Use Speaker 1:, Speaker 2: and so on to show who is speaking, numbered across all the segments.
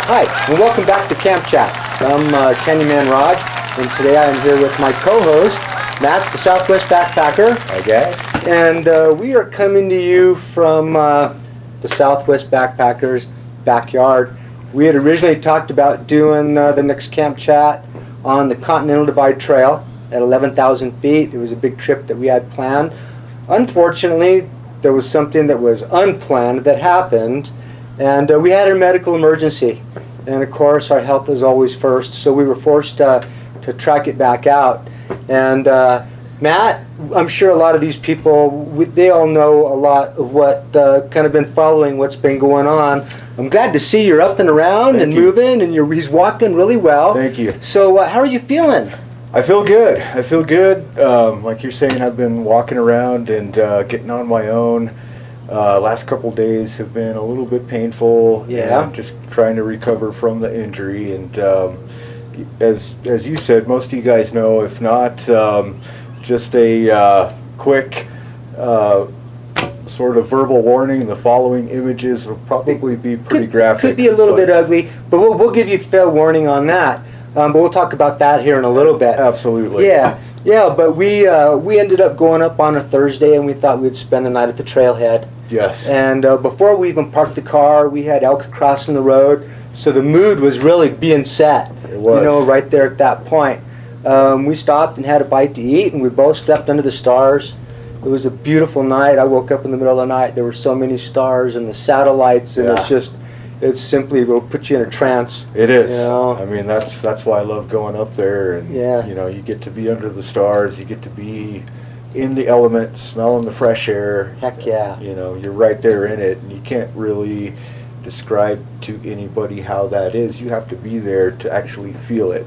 Speaker 1: Hi, and welcome back to Camp Chat. I'm knynman Raj, and today I'm here with my co-host, Matt, the Southwest Backpacker.
Speaker 2: Hi guys.
Speaker 1: And we are coming to you from the Southwest Backpackers' backyard. We had originally talked about doing the next Camp Chat on the Continental Divide Trail at 11,000 feet. It was a big trip that we had planned. Unfortunately, there was something that was unplanned that happened, and we had a medical emergency. And of course, our health is always first, so we were forced to track it back out. And Matt, I'm sure a lot of these people, they all know a lot of what kind of been following what's been going on. I'm glad to see you're up and around and moving, and he's walking really well.
Speaker 2: Thank you.
Speaker 1: So how are you feeling?
Speaker 2: I feel good. I feel good. Like you're saying, I've been walking around and getting on my own. Last couple days have been a little bit painful.
Speaker 1: Yeah.
Speaker 2: And just trying to recover from the injury. And as you said, most of you guys know, if not, just a quick sort of verbal warning. The following images will probably be pretty graphic.
Speaker 1: Could be a little bit ugly, but we'll give you fair warning on that. But we'll talk about that here in a little bit.
Speaker 2: Absolutely.
Speaker 1: Yeah, but we ended up going up on a Thursday, and we thought we'd spend the night at the trailhead.
Speaker 2: Yes.
Speaker 1: And before we even parked the car, we had elk crossing the road, so the mood was really being set.
Speaker 2: It was.
Speaker 1: You know, right there at that point. We stopped and had a bite to eat, and we both slept under the stars. It was a beautiful night. I woke up in the middle of the night. There were so many stars and the satellites, and it's simply will put you in a trance.
Speaker 2: It is.
Speaker 1: You know?
Speaker 2: I mean, that's why I love going up there. And you know, you get to be under the stars. You get to be in the element, smelling the fresh air.
Speaker 1: Heck yeah.
Speaker 2: You know, you're right there in it, and you can't really describe to anybody how that is. You have to be there to actually feel it.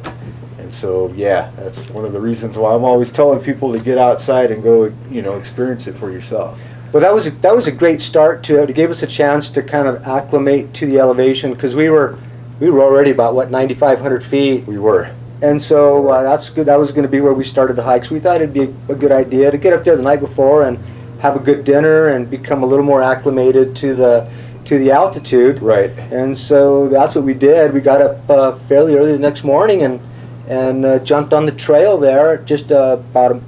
Speaker 2: And so, yeah, that's one of the reasons why I'm always telling people to get outside and go, you know, experience it for yourself.
Speaker 1: Well, that was a great start to it. It gave us a chance to kind of acclimate to the elevation, because we were already about, what, 9,500 feet.
Speaker 2: We were.
Speaker 1: And so that's good. That was going to be where we started the hike. So we thought it'd be a good idea to get up there the night before and have a good dinner and become a little more acclimated to the altitude.
Speaker 2: Right.
Speaker 1: And so that's what we did. We got up fairly early the next morning and jumped on the trail there, just about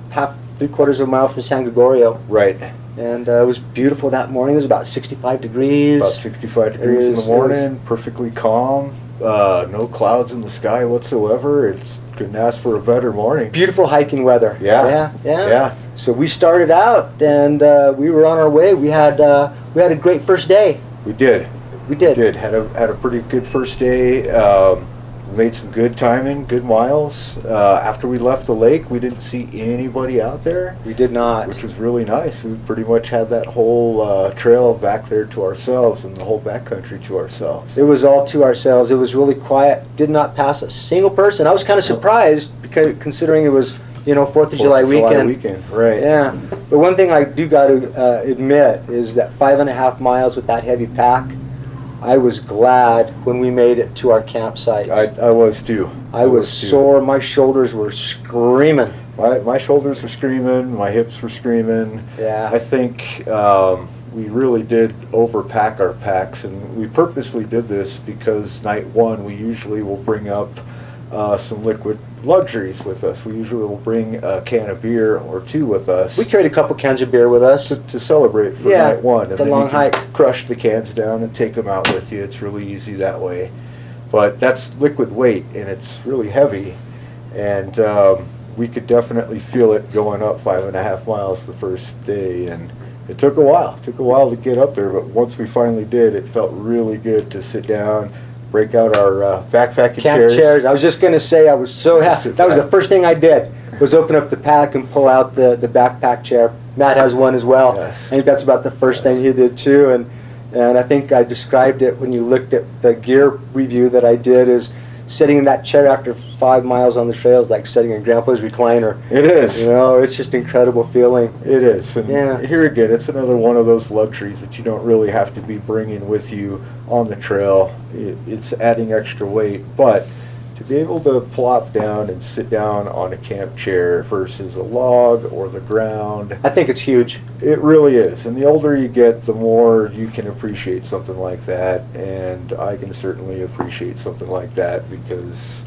Speaker 1: three-quarters of a mile from San Gregorio.
Speaker 2: Right.
Speaker 1: And it was beautiful that morning. It was about 65 degrees.
Speaker 2: About 65 degrees in the morning, perfectly calm, no clouds in the sky whatsoever. It's couldn't ask for a better morning.
Speaker 1: Beautiful hiking weather.
Speaker 2: Yeah.
Speaker 1: So we started out, and we were on our way. We had a great first day.
Speaker 2: We did. Had a pretty good first day. Made some good timing, good miles. After we left the lake, we didn't see anybody out there.
Speaker 1: We did not.
Speaker 2: Which was really nice. We pretty much had that whole trail back there to ourselves and the whole backcountry to ourselves.
Speaker 1: It was all to ourselves. It was really quiet. Did not pass a single person. I was kind of surprised, because considering it was, you know, 4th of July weekend.
Speaker 2: Right.
Speaker 1: Yeah. But one thing I do got to admit is that 5.5 miles with that heavy pack, I was glad when we made it to our campsite.
Speaker 2: I was too.
Speaker 1: I was sore. My shoulders were screaming.
Speaker 2: My shoulders were screaming. My hips were screaming.
Speaker 1: Yeah.
Speaker 2: I think we really did overpack our packs, and we purposely did this because night one we usually will bring up some liquid luxuries with us. We usually will bring a can of beer or two with us.
Speaker 1: We carried a couple cans of beer with us
Speaker 2: to celebrate for night one.
Speaker 1: And then long hike.
Speaker 2: Crush the cans down and take them out with you. It's really easy that way. But that's liquid weight, and it's really heavy. And we could definitely feel it going up 5.5 miles the first day. And it took a while. It took a while to get up there, but once we finally did, it felt really good to sit down, break out our backpacking
Speaker 1: chairs. I was just going to say, I was so happy. That was the first thing I did, was open up the pack and pull out the backpack chair. Matt has one as well.
Speaker 2: Yes.
Speaker 1: I think that's about the first thing he did too. And I think I described it when you looked at the gear review that I did, is sitting in that chair after 5 miles on the trail is like sitting in Grandpa's recliner.
Speaker 2: It is.
Speaker 1: You know, it's just an incredible feeling.
Speaker 2: It is. And
Speaker 1: yeah.
Speaker 2: Here again, it's another one of those luxuries that you don't really have to be bringing with you on the trail. It's adding extra weight, but to be able to plop down and sit down on a camp chair versus a log or the ground.
Speaker 1: I think it's huge.
Speaker 2: It really is. And the older you get, the more you can appreciate something like that. And I can certainly appreciate something like that because,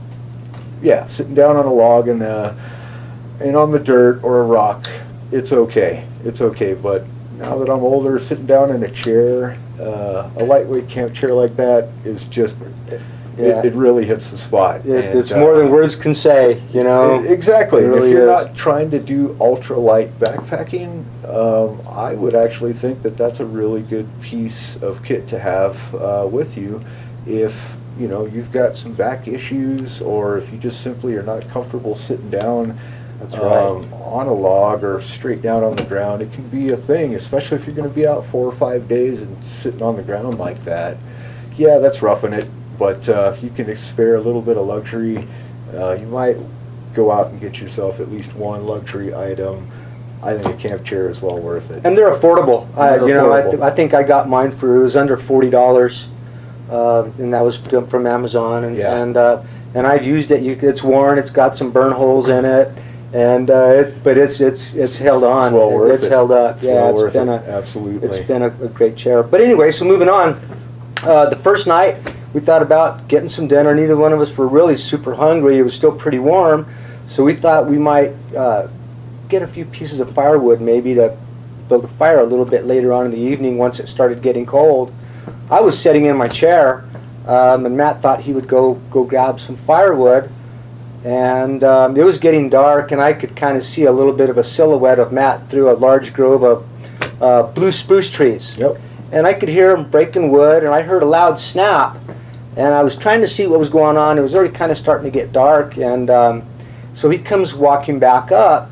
Speaker 2: yeah, sitting down on a log and on the dirt or a rock, it's okay. It's okay. But now that I'm older, sitting down in a chair, a lightweight camp chair like that is just...
Speaker 1: Yeah.
Speaker 2: It really hits the spot.
Speaker 1: It's more than words can say, you know.
Speaker 2: Exactly.
Speaker 1: Really
Speaker 2: if you're
Speaker 1: is.
Speaker 2: not trying to do ultralight backpacking, I would actually think that that's a really good piece of kit to have with you. If you know you've got some back issues, or if you just simply are not comfortable sitting down.
Speaker 1: That's right.
Speaker 2: On a log or straight down on the ground, it can be a thing, especially if you're going to be out 4 or 5 days and sitting on the ground like that. Yeah, that's roughing it. But if you can spare a little bit of luxury, you might go out and get yourself at least one luxury item. I think a camp chair is well worth it.
Speaker 1: And they're affordable. You know, I think I got mine for, it was under $40, and that was from Amazon. And
Speaker 2: Yeah.
Speaker 1: and I've used it. It's worn. It's got some burn holes in it, and it's held on.
Speaker 2: It's well worth
Speaker 1: It's
Speaker 2: it.
Speaker 1: held up.
Speaker 2: It's
Speaker 1: Yeah,
Speaker 2: well
Speaker 1: it's been
Speaker 2: worth it. Absolutely.
Speaker 1: It's been a great chair. But anyway, so moving on. The first night, we thought about getting some dinner. Neither one of us were really super hungry. It was still pretty warm. So we thought we might get a few pieces of firewood maybe to build a fire a little bit later on in the evening once it started getting cold. I was sitting in my chair, and Matt thought he would go grab some firewood. And it was getting dark, and I could kind of see a little bit of a silhouette of Matt through a large grove of blue spruce trees.
Speaker 2: Yep.
Speaker 1: And I could hear him breaking wood, and I heard a loud snap. And I was trying to see what was going on. It was already kind of starting to get dark, and so he comes walking back up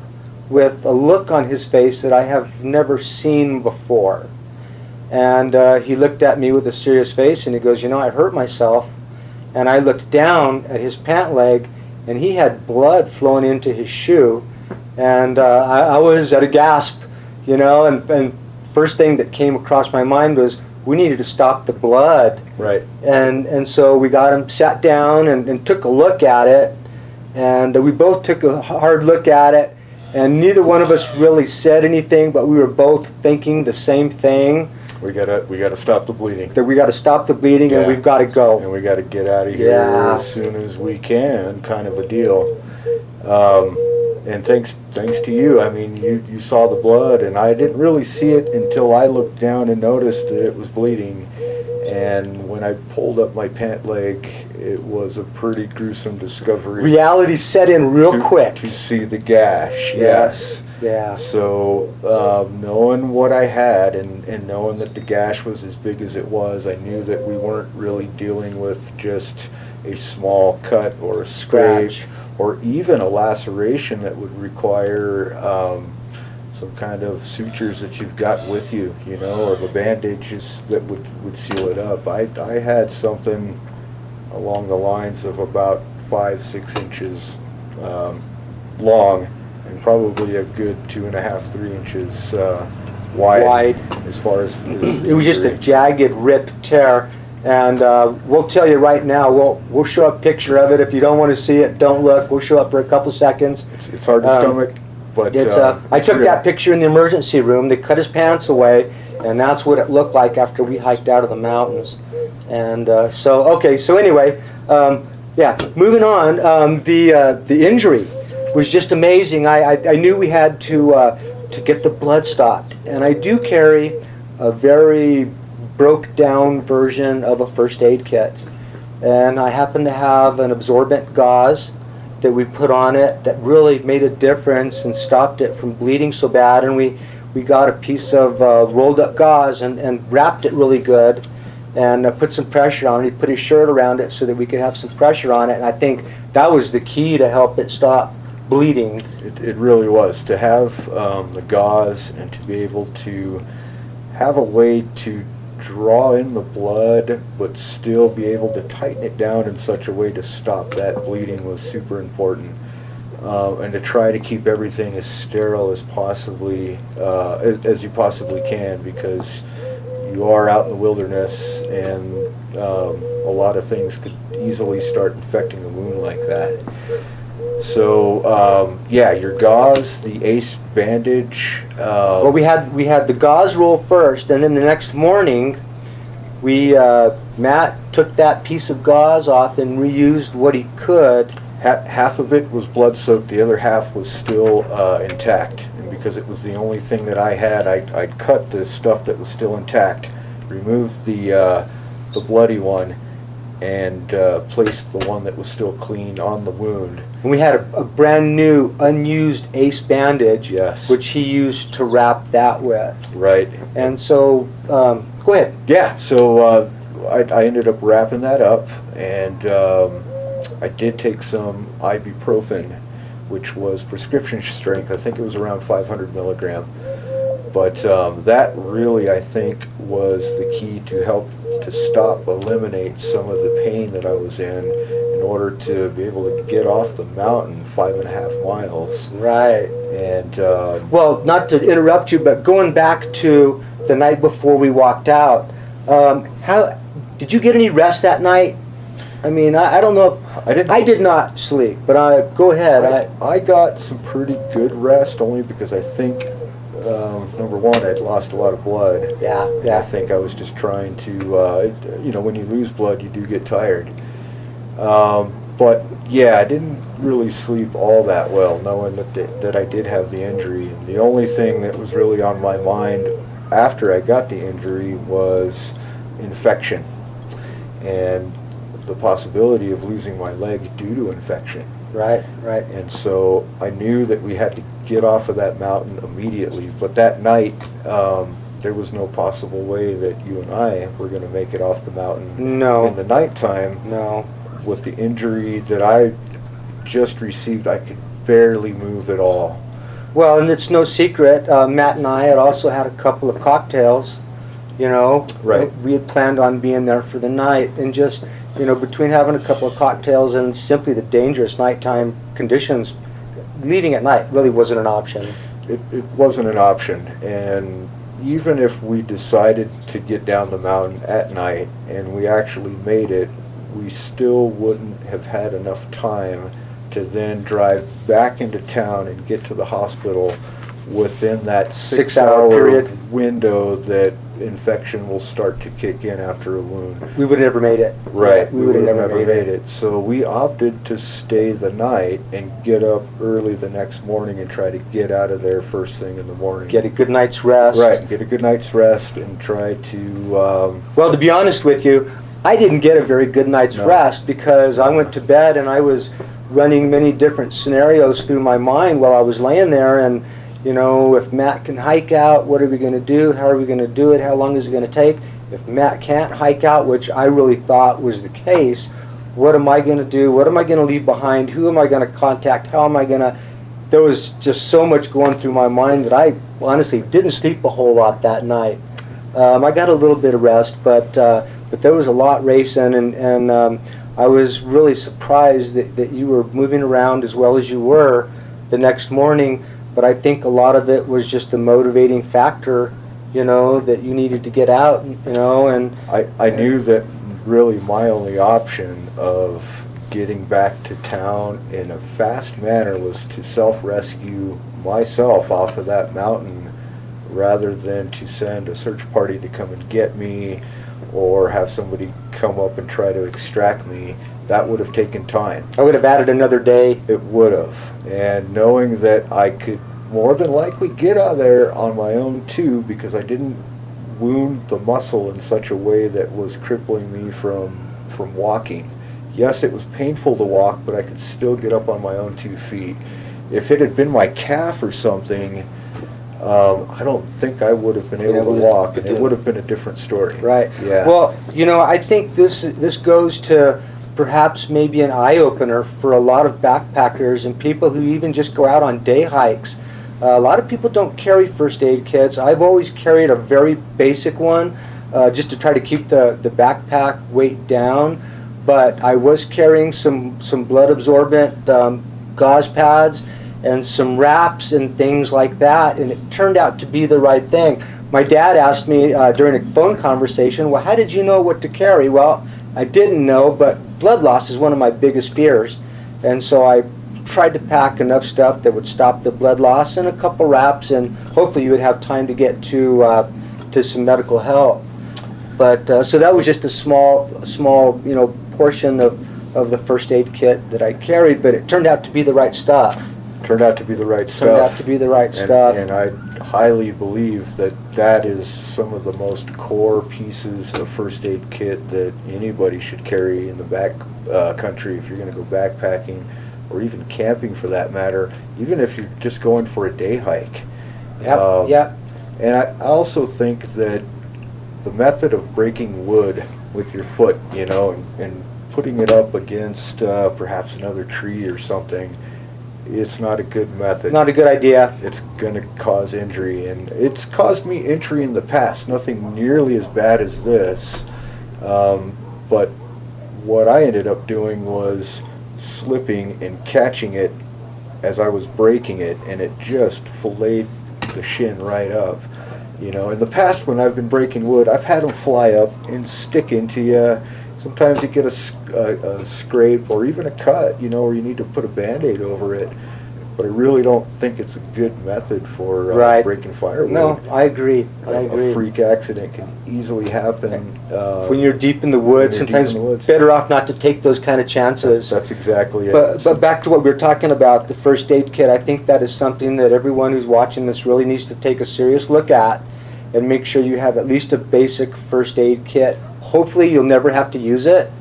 Speaker 1: with a look on his face that I have never seen before. And he looked at me with a serious face, and he goes, "You know, I hurt myself." And I looked down at his pant leg, and he had blood flowing into his shoe. And I was at a gasp, you know, and first thing that came across my mind was we needed to stop the blood.
Speaker 2: Right.
Speaker 1: And so we got him, sat down and took a look at it, and we both took a hard look at it, and neither one of us really said anything, but we were both thinking the same thing.
Speaker 2: We gotta stop the bleeding.
Speaker 1: That we got to stop the bleeding, and
Speaker 2: Yeah.
Speaker 1: we've got to go.
Speaker 2: And we got to get out of here
Speaker 1: Yeah.
Speaker 2: as soon as we can, kind of a deal. And thanks to you. I mean, you saw the blood, and I didn't really see it until I looked down and noticed that it was bleeding. And when I pulled up my pant leg, it was a pretty gruesome discovery.
Speaker 1: Reality set in real quick.
Speaker 2: To see the gash, yes.
Speaker 1: Yeah.
Speaker 2: So knowing what I had and knowing that the gash was as big as it was, I knew that we weren't really dealing with just a small cut or a scrape
Speaker 1: Scratch.
Speaker 2: or even a laceration that would require some kind of sutures that you've got with you, you know, or the bandages that would seal it up. I had something along the lines of about 5-6 inches long, and probably a good 2.5, 3 inches wide. As far as
Speaker 1: It was just a jagged, ripped tear, and we'll tell you right now. We'll show a picture of it. If you don't want to see it, don't look. We'll show up for a couple seconds.
Speaker 2: It's hard to stomach, but
Speaker 1: I took
Speaker 2: real.
Speaker 1: that picture in the emergency room. They cut his pants away, and that's what it looked like after we hiked out of the mountains. And so anyway, yeah. Moving on, the injury was just amazing. I knew we had to get the blood stopped, and I do carry a very broke down version of a first aid kit, and I happen to have an absorbent gauze that we put on it that really made a difference and stopped it from bleeding so bad. And we got a piece of rolled up gauze and wrapped it really good and put some pressure on it. He put his shirt around it so that we could have some pressure on it, and I think that was the key to help it stop bleeding.
Speaker 2: It really was, to have the gauze and to be able to have a way to draw in the blood but still be able to tighten it down in such a way to stop that bleeding was super important, and to try to keep everything as sterile as possibly as you possibly can, because you are out in the wilderness, and a lot of things could easily start infecting a wound like that. So yeah, your gauze, the ACE bandage.
Speaker 1: Well, we had the gauze roll first, and then the next morning, Matt took that piece of gauze off and reused what he could.
Speaker 2: Half of it was blood soaked, the other half was still intact. And because it was the only thing that I had, I'd cut the stuff that was still intact, removed the bloody one, and placed the one that was still clean on the wound.
Speaker 1: And we had a brand new unused ACE bandage,
Speaker 2: Yes.
Speaker 1: which he used to wrap that with.
Speaker 2: Right.
Speaker 1: And so, go ahead.
Speaker 2: Yeah, so I ended up wrapping that up, and I did take some ibuprofen, which was prescription strength. I think it was around 500 milligram. But that really, I think, was the key to help to eliminate some of the pain that I was in order to be able to get off the mountain 5.5 miles.
Speaker 1: Right.
Speaker 2: And
Speaker 1: well, not to interrupt you, but going back to the night before we walked out, how did you get any rest that night? I mean, I don't know. I did not sleep, but go ahead.
Speaker 2: I got some pretty good rest, only because I think, number one, I'd lost a lot of blood.
Speaker 1: Yeah.
Speaker 2: I think I was just trying to, when you lose blood, you do get tired. But yeah, I didn't really sleep all that well, knowing that I did have the injury. And the only thing that was really on my mind after I got the injury was infection and the possibility of losing my leg due to infection.
Speaker 1: Right.
Speaker 2: And so I knew that we had to get off of that mountain immediately. But that night, there was no possible way that you and I were going to make it off the mountain.
Speaker 1: No.
Speaker 2: In the nighttime.
Speaker 1: No.
Speaker 2: With the injury that I just received, I could barely move at all.
Speaker 1: Well, and it's no secret, Matt and I had also had a couple of cocktails,
Speaker 2: Right.
Speaker 1: We had planned on being there for the night, and just, between having a couple of cocktails and simply the dangerous nighttime conditions, leaving at night really wasn't an option.
Speaker 2: It wasn't an option, and even if we decided to get down the mountain at night and we actually made it, we still wouldn't have had enough time to then drive back into town and get to the hospital within that 6 hour
Speaker 1: period
Speaker 2: window that infection will start to kick in after a wound.
Speaker 1: We would have never made it.
Speaker 2: Right,
Speaker 1: we would have never made
Speaker 2: it. So we opted to stay the night and get up early the next morning and try to get out of there first thing in the morning.
Speaker 1: Get a good night's rest.
Speaker 2: Right, get a good night's rest and try to...
Speaker 1: well, to be honest with you, I didn't get a very good night's rest because I went to bed and I was running many different scenarios through my mind while I was laying there, and if Matt can hike out, what are we going to do? How are we going to do it? How long is it going to take? If Matt can't hike out, which I really thought was the case, what am I going to do? What am I going to leave behind? Who am I going to contact? How am I going to... There was just so much going through my mind that I honestly didn't sleep a whole lot that night. I got a little bit of rest, but there was a lot racing, and I was really surprised that you were moving around as well as you were the next morning. But I think a lot of it was just the motivating factor, that you needed to get out, and...
Speaker 2: I knew that really my only option of getting back to town in a fast manner was to self-rescue myself off of that mountain rather than to send a search party to come and get me or have somebody come up and try to extract me. That would have taken time.
Speaker 1: I would have added another day.
Speaker 2: It would have. And knowing that I could more than likely get out of there on my own too, because I didn't wound the muscle in such a way that was crippling me from walking. Yes, it was painful to walk, but I could still get up on my own 2 feet. If it had been my calf or something, I don't think I would have been able to walk, and it would have been a different story.
Speaker 1: Right.
Speaker 2: Yeah.
Speaker 1: Well, I think this goes to perhaps maybe an eye-opener for a lot of backpackers and people who even just go out on day hikes. A lot of people don't carry first aid kits. I've always carried a very basic one just to try to keep the backpack weight down. But I was carrying some blood absorbent gauze pads and some wraps and things like that, and it turned out to be the right thing. My dad asked me during a phone conversation, well, how did you know what to carry? Well, I didn't know, but blood loss is one of my biggest fears, and so I tried to pack enough stuff that would stop the blood loss and a couple wraps, and hopefully you would have time to get to some medical help. But so that was just a small portion of the first aid kit that I carried, but it turned out to be the right stuff.
Speaker 2: Turned out to be the right stuff.
Speaker 1: Turned out to be the right stuff.
Speaker 2: And I highly believe that is some of the most core pieces of first aid kit that anybody should carry in the back country if you're going to go backpacking or even camping for that matter, even if you're just going for a day hike.
Speaker 1: Yep.
Speaker 2: And I also think that the method of breaking wood with your foot, and putting it up against perhaps another tree or something, it's not a good method.
Speaker 1: Not a good idea.
Speaker 2: It's going to cause injury, and it's caused me injury in the past. Nothing nearly as bad as this, but what I ended up doing was slipping and catching it as I was breaking it, and it just filleted the shin right up. In the past when I've been breaking wood, I've had them fly up and stick into you. Sometimes you get a scrape or even a cut, where you need to put a Band-Aid over it. But I really don't think it's a good method for breaking firewood.
Speaker 1: No, I agree.
Speaker 2: A freak accident can easily happen.
Speaker 1: When you're deep in the woods, sometimes better off not to take those kind of chances.
Speaker 2: That's exactly it.
Speaker 1: But back to what we were talking about, the first aid kit, I think that is something that everyone who's watching this really needs to take a serious look at and make sure you have at least a basic first aid kit. Hopefully you'll never have to use it,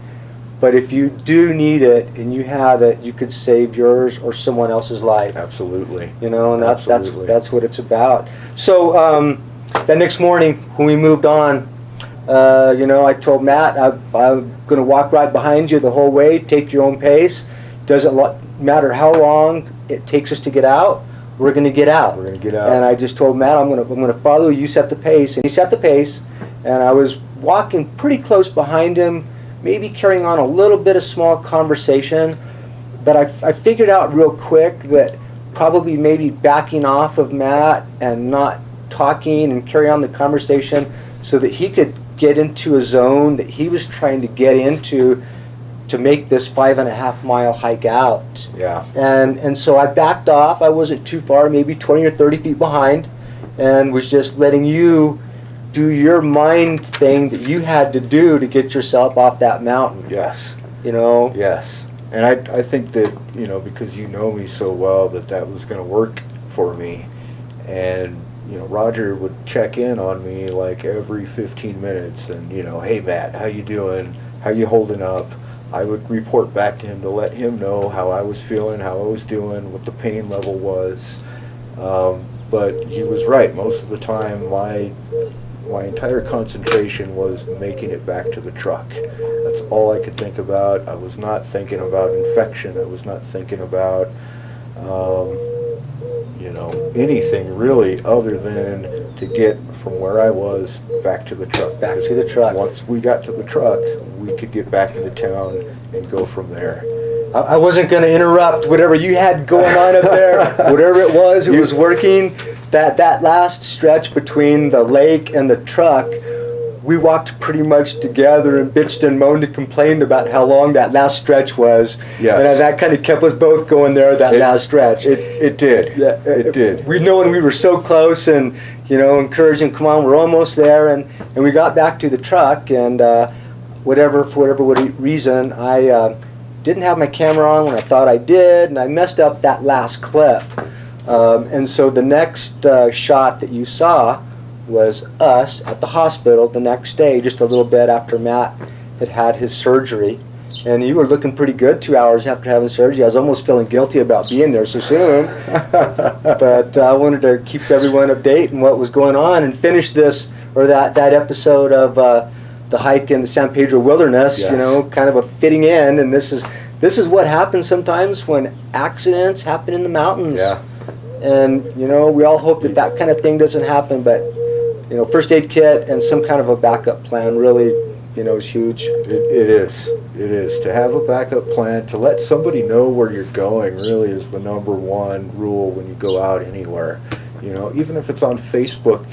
Speaker 1: but if you do need it and you have it, you could save yours or someone else's life.
Speaker 2: Absolutely.
Speaker 1: And that's what it's about. So that next morning when we moved on, I told Matt, I'm going to walk right behind you the whole way, take your own pace. Doesn't matter how long it takes us to get out, we're going to get out.
Speaker 2: We're going to get out.
Speaker 1: And I just told Matt, I'm going to follow you, set the pace. And he set the pace, and I was walking pretty close behind him, maybe carrying on a little bit of small conversation. But I figured out real quick that probably maybe backing off of Matt and not talking and carry on the conversation so that he could get into a zone that he was trying to get into to make this 5.5 mile hike out.
Speaker 2: Yeah.
Speaker 1: And so I backed off. I wasn't too far, maybe 20 or 30 feet behind, and was just letting you do your mind thing that you had to do to get yourself off that mountain.
Speaker 2: Yes.
Speaker 1: Yes.
Speaker 2: And I think that, because you know me so well, that was going to work for me. And, Roger would check in on me like every 15 minutes and, hey, Matt, how you doing? How you holding up? I would report back to him to let him know how I was feeling, how I was doing, what the pain level was. But he was right. Most of the time, my entire concentration was making it back to the truck. That's all I could think about. I was not thinking about infection. I was not thinking about, anything really other than to get from where I was back to the truck.
Speaker 1: Back to the truck.
Speaker 2: Once we got to the truck, we could get back into town and go from there.
Speaker 1: I wasn't going to interrupt whatever you had going on up there. Whatever it was working. That last stretch between the lake and the truck, we walked pretty much together and bitched and moaned and complained about how long that last stretch was.
Speaker 2: Yes.
Speaker 1: And that kind of kept us both going there, last stretch.
Speaker 2: It did. Yeah, it did.
Speaker 1: We know when we were so close and, encouraging, come on, we're almost there. And we got back to the truck, and for whatever reason, I didn't have my camera on when I thought I did, and I messed up that last clip. And so the next shot that you saw was us at the hospital the next day, just a little bit after Matt had his surgery. And you were looking pretty good 2 hours after having surgery. I was almost feeling guilty about being there so soon. But I wanted to keep everyone updated on what was going on and finish that episode of the hike in the San Pedro Wilderness,
Speaker 2: yes.
Speaker 1: Kind of a fitting in. And this is what happens sometimes when accidents happen in the mountains.
Speaker 2: Yeah.
Speaker 1: And, we all hope that kind of thing doesn't happen, but, first aid kit and some kind of a backup plan really, is huge.
Speaker 2: It is. It is. To have a backup plan, to let somebody know where you're going really is the number one rule when you go out anywhere. Even if it's on Facebook,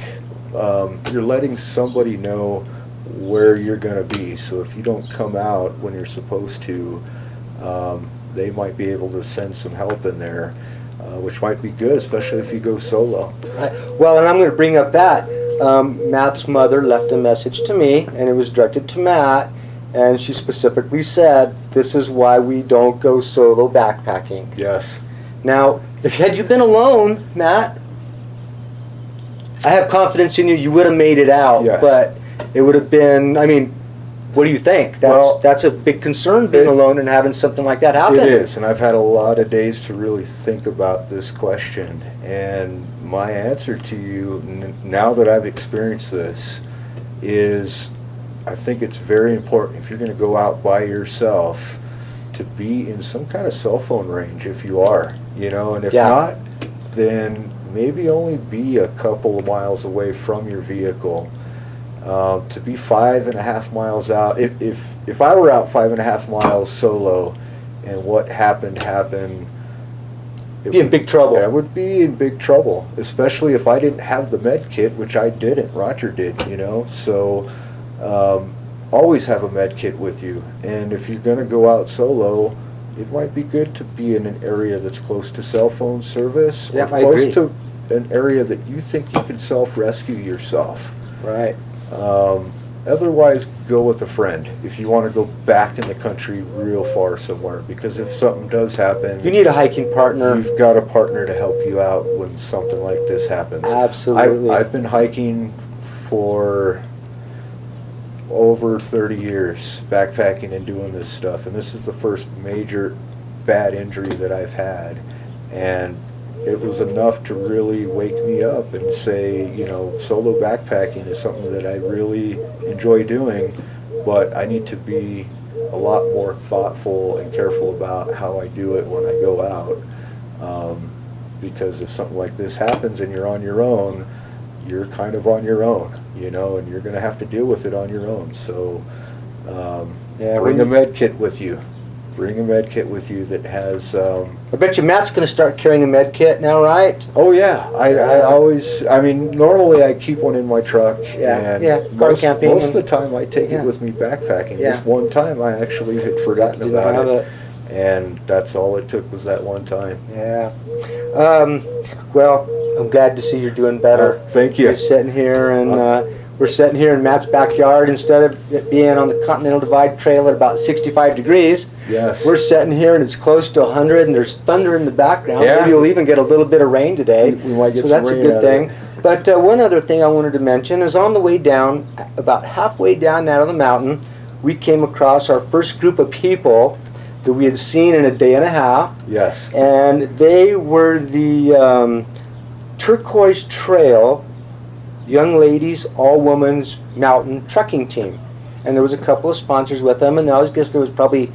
Speaker 2: you're letting somebody know where you're going to be. So if you don't come out when you're supposed to, they might be able to send some help in there, which might be good, especially if you go solo.
Speaker 1: Well, and I'm going to bring up that. Matt's mother left a message to me, and it was directed to Matt, and she specifically said, this is why we don't go solo backpacking.
Speaker 2: Yes.
Speaker 1: Now, had you been alone, Matt, I have confidence in you, you would have made it out,
Speaker 2: Yes.
Speaker 1: but it would have been, I mean, what do you think? That's a big concern, being alone and having something like that happen.
Speaker 2: It is, and I've had a lot of days to really think about this question, and my answer to you, now that I've experienced this, is I think it's very important, if you're going to go out by yourself, to be in some kind of cell phone range if you are, and if not, then maybe only be a couple of miles away from your vehicle. To be 5.5 miles out, if I were out 5.5 miles solo and what happened,
Speaker 1: be in big trouble.
Speaker 2: I would be in big trouble, especially if I didn't have the med kit, which I didn't. Roger did, so always have a med kit with you. And if you're going to go out solo, it might be good to be in an area that's close to cell phone service, or close to an area that you think you can self-rescue yourself.
Speaker 1: Right.
Speaker 2: Otherwise, go with a friend if you want to go back in the country real far somewhere, because if something does happen,
Speaker 1: you need a hiking partner.
Speaker 2: You've got a partner to help you out when something like this happens.
Speaker 1: Absolutely.
Speaker 2: I've been hiking for over 30 years, backpacking and doing this stuff, and this is the first major bad injury that I've had, and it was enough to really wake me up and say, solo backpacking is something that I really enjoy doing, but I need to be a lot more thoughtful and careful about how I do it when I go out, because if something like this happens and you're on your own, you're kind of on your own, and you're going to have to deal with it on your own. So bring a med kit with you. Bring a med kit with you that has...
Speaker 1: I bet you Matt's going to start carrying a med kit now, right?
Speaker 2: Oh, yeah. I always... normally I keep one in my truck.
Speaker 1: Car camping.
Speaker 2: Most of the time I take it with me backpacking. This one time I actually had forgotten about it. And that's all it took was that one time.
Speaker 1: Yeah. Well, I'm glad to see you're doing better.
Speaker 2: Thank you.
Speaker 1: You're sitting here and... we're sitting here in Matt's backyard. Instead of it being on the Continental Divide Trail at about 65 degrees, we're sitting here and it's close to 100 and there's thunder in the background. Maybe we'll even get a little bit of rain today.
Speaker 2: We might get
Speaker 1: so that's a good thing. But one other thing I wanted to mention is on the way down, about halfway down out of the mountain, we came across our first group of people that we had seen in a day and a half.
Speaker 2: Yes.
Speaker 1: And they were the Turquoise Trail Young Ladies All Women's Mountain Trekking Team, and there was a couple of sponsors with them, and I guess there was probably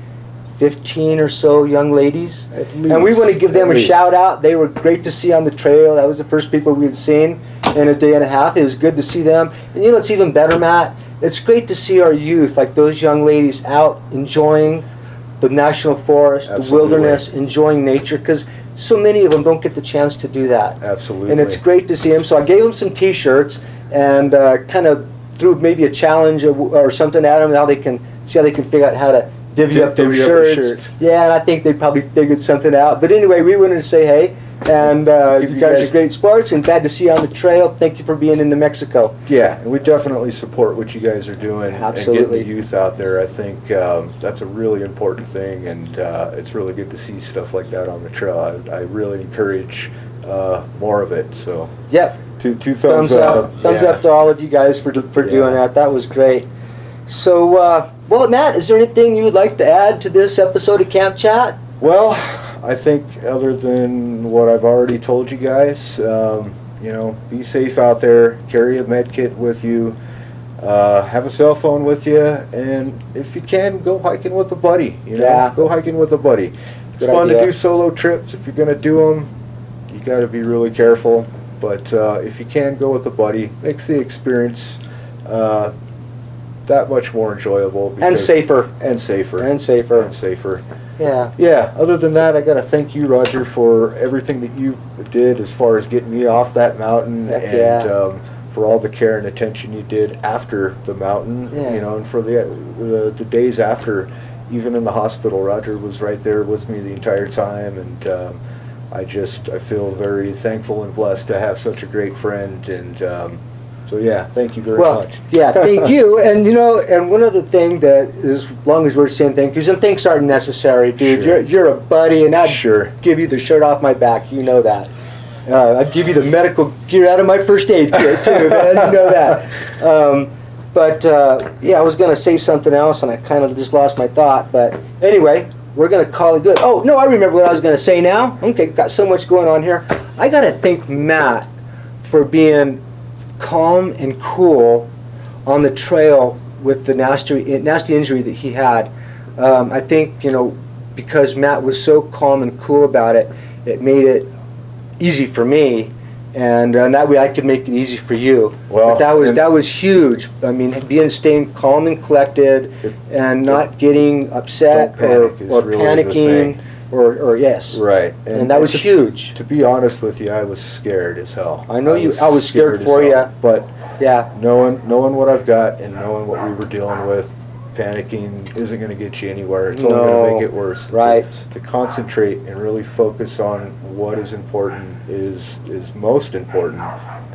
Speaker 1: 15 or so young ladies, and we want to give them a shout out. They were great to see on the trail. That was the first people we had seen in a day and a half. It was good to see them, and it's even better, Matt, it's great to see our youth, like those young ladies, out enjoying the national forest, the wilderness, enjoying nature, because so many of them don't get the chance to do that.
Speaker 2: Absolutely.
Speaker 1: And it's great to see them. So I gave them some T-shirts and kind of threw maybe a challenge or something at them, how they can figure out how to divvy up their shirts. Yeah, and I think they probably figured something out. But anyway, we wanted to say hey, and you guys are great sports, and glad to see you on the trail. Thank you for being in New Mexico.
Speaker 2: Yeah, and we definitely support what you guys are doing.
Speaker 1: Absolutely.
Speaker 2: And getting the youth out there. I think that's a really important thing, and it's really good to see stuff like that on the trail. I really encourage more of it. So
Speaker 1: yep.
Speaker 2: Two thumbs up.
Speaker 1: Thumbs up to all of you guys for doing that. That was great. So, well, Matt, is there anything you would like to add to this episode of Camp Chat?
Speaker 2: Well, I think other than what I've already told you guys, be safe out there, carry a med kit with you, have a cell phone with you, and if you can, go hiking with a buddy. Go hiking with a buddy. It's fun to do solo trips. If you're going to do them, you got to be really careful. But if you can, go with a buddy. Makes the experience that much more enjoyable.
Speaker 1: And safer.
Speaker 2: And safer.
Speaker 1: And safer.
Speaker 2: And safer.
Speaker 1: Yeah.
Speaker 2: Yeah, other than that, I got to thank you, Roger, for everything that you did as far as getting me off that mountain for all the care and attention you did after the mountain,
Speaker 1: Yeah.
Speaker 2: you know, and for the days after, even in the hospital. Roger was right there with me the entire time, and I feel very thankful and blessed to have such a great friend, and so yeah, thank you very much.
Speaker 1: Yeah, thank you. And you know, and one other thing that, as long as we're saying thank yous, and thanks aren't necessary, dude.
Speaker 2: Sure.
Speaker 1: You're a buddy, and I'd
Speaker 2: Sure.
Speaker 1: give you the shirt off my back. You know that. I'd give you the medical gear out of my first aid kit too, man. You know that. Yeah, I was gonna say something else, and I kind of just lost my thought. But anyway, we're gonna call it good. Oh no, I remember what I was gonna say now. Okay, got so much going on here. I gotta thank Matt for being calm and cool on the trail with the nasty injury that he had. I think, you know, because Matt was so calm and cool about it, it made it easy for me, and that way I could make it easy for you.
Speaker 2: Well,
Speaker 1: but that was huge. I mean, staying calm and collected, and not getting upset or
Speaker 2: Don't panic is really the
Speaker 1: panicking,
Speaker 2: thing.
Speaker 1: or yes.
Speaker 2: Right.
Speaker 1: And that was huge.
Speaker 2: To be honest with you, I was scared as hell.
Speaker 1: I know I was scared
Speaker 2: as
Speaker 1: for
Speaker 2: hell.
Speaker 1: you.
Speaker 2: But
Speaker 1: Yeah.
Speaker 2: knowing what I've got and knowing what we were dealing with, panicking isn't going to get you anywhere. It's only going to make it worse.
Speaker 1: Right.
Speaker 2: To concentrate and really focus on what is important is most important,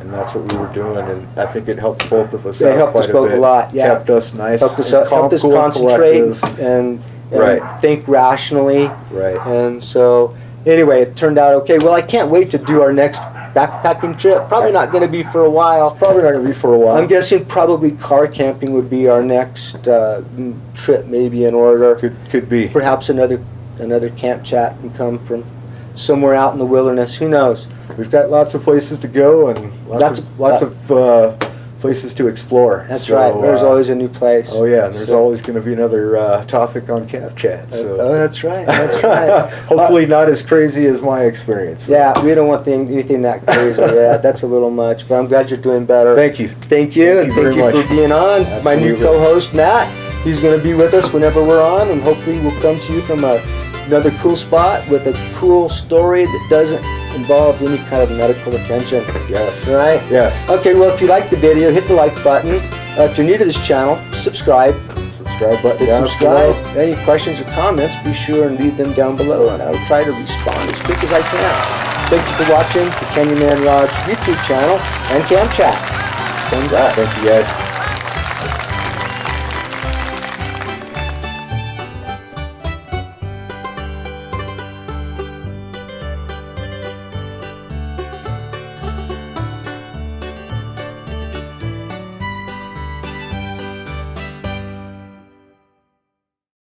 Speaker 2: and that's what we were doing. And I think it helped both of us.
Speaker 1: It
Speaker 2: out
Speaker 1: helped
Speaker 2: quite
Speaker 1: us both a
Speaker 2: bit.
Speaker 1: lot. Yeah.
Speaker 2: Kept us nice.
Speaker 1: Helped us
Speaker 2: and calm, cool, and
Speaker 1: concentrate
Speaker 2: collective.
Speaker 1: and
Speaker 2: Right.
Speaker 1: think rationally.
Speaker 2: Right.
Speaker 1: And so, anyway, it turned out okay. Well, I can't wait to do our next backpacking trip. Probably not going to be for a while.
Speaker 2: Probably not going to be for a while.
Speaker 1: I'm guessing probably car camping would be our next trip, maybe in order.
Speaker 2: Could be.
Speaker 1: Perhaps another camp chat can come from somewhere out in the wilderness. Who knows?
Speaker 2: We've got lots of places to go and lots of places to explore.
Speaker 1: That's
Speaker 2: So,
Speaker 1: right. There's always a new place.
Speaker 2: Oh yeah, and there's
Speaker 1: So-
Speaker 2: always going to be another topic on Camp Chat. So
Speaker 1: Oh, that's right. That's right.
Speaker 2: hopefully not as crazy as my experience.
Speaker 1: Yeah, we don't want anything that crazy. Yeah, that's a little much. But I'm glad you're doing better.
Speaker 2: Thank you.
Speaker 1: Thank you, and
Speaker 2: Thank you
Speaker 1: thank
Speaker 2: very
Speaker 1: you
Speaker 2: much.
Speaker 1: for being on. My new
Speaker 2: Absolutely.
Speaker 1: co-host Matt. He's going to be with us whenever we're on, and hopefully we'll come to you from another cool spot with a cool story that doesn't involve any kind of medical attention.
Speaker 2: Yes.
Speaker 1: Right?
Speaker 2: Yes.
Speaker 1: Okay. Well, if you like the video, hit the like button. If you're new to this channel, subscribe.
Speaker 2: Subscribe button
Speaker 1: Hit
Speaker 2: down
Speaker 1: subscribe.
Speaker 2: below.
Speaker 1: Any questions or comments, be sure and leave them down below, and I'll try to respond as quick as I can. Thank you for watching the knynman YouTube channel and Camp Chat. Thumbs up.
Speaker 2: Thank you guys.